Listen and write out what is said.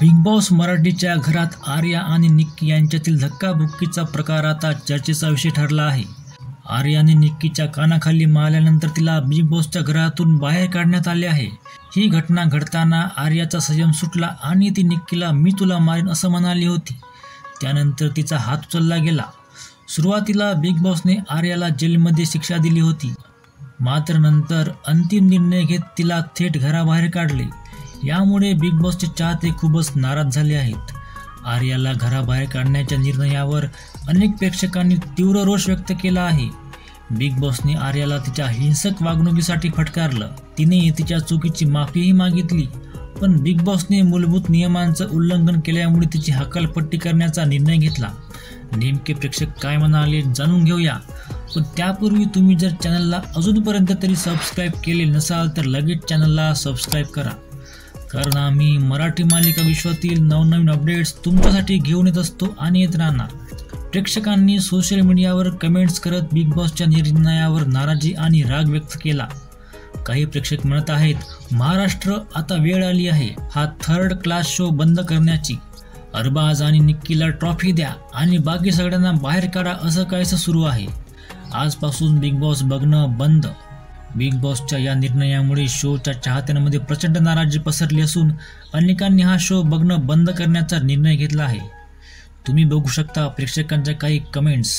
Big boss मराठीच्या घरात आर्या आणि निक्की यांच्यातील धक्काबुक्कीचा प्रकार आता चर्चेचा विषय ठरला आहे. आर्याने निक्कीच्या कानाखाली मारल्यानंतर तिला बिग बॉसच्या घरातून बाहेर काढण्यात आले आहे. ही घटना घडताना आर्याचा संयम सुटला आणि ती निक्कीला "मी तुला मारेन" असं म्हणाली होती. त्यानंतर तिचा हात उचलला गेला. सुरुवातीला बिग बॉसने आर्याला जेलमध्ये शिक्षा दिली होती, मात्र नंतर अंतिम निर्णय घेत तिला थेट घराबाहेर काढले. यामुळे बिग बॉसचे चाहते खूपच नाराज झाले आहेत. आर्याला घराबाहेर काढण्याच्या निर्णयावर अनेक प्रेक्षकांनी तीव्र रोष व्यक्त केला आहे. बिग बॉसने आर्याला तिच्या हिंसक वागणुकीसाठी फटकारलं. तिने तिच्या चुकीची माफीही मागितली, पण बिग बॉसने मूलभूत नियमांचं उल्लंघन केल्यामुळे तिची हकालपट्टी करण्याचा निर्णय घेतला. नेमके प्रेक्षक काय म्हणाले जाणून घेऊया, पण त्यापूर्वी तुम्ही जर चॅनलला अजूनपर्यंत तरी सबस्क्राईब केले नसाल तर लगेच चॅनलला सबस्क्राईब करा, कारण आम्ही मराठी मालिका विश्वातील नवनवीन अपडेट्स तुमच्यासाठी घेऊन येत असतो आणि येत राहणार. प्रेक्षकांनी सोशल मीडियावर कमेंट्स करत बिग बॉसच्या निर्णयावर नाराजी आणि राग व्यक्त केला. काही प्रेक्षक म्हणत आहेत, महाराष्ट्र, आता वेळ आली आहे हा थर्ड क्लास शो बंद करण्याची. अरबाज आणि निक्कीला ट्रॉफी द्या आणि बाकी सगळ्यांना बाहेर काढा असं काहीसं सुरू आहे. आजपासून बिग बॉस बघणं बंद. बिग बॉसच्या या निर्णयामुळे शोच्या चाहत्यांमध्ये प्रचंड नाराजी पसरली असून अनेकांनी हा शो बघणं बंद करण्याचा निर्णय घेतला आहे. तुम्ही बघू शकता प्रेक्षकांच्या काही कमेंट्स.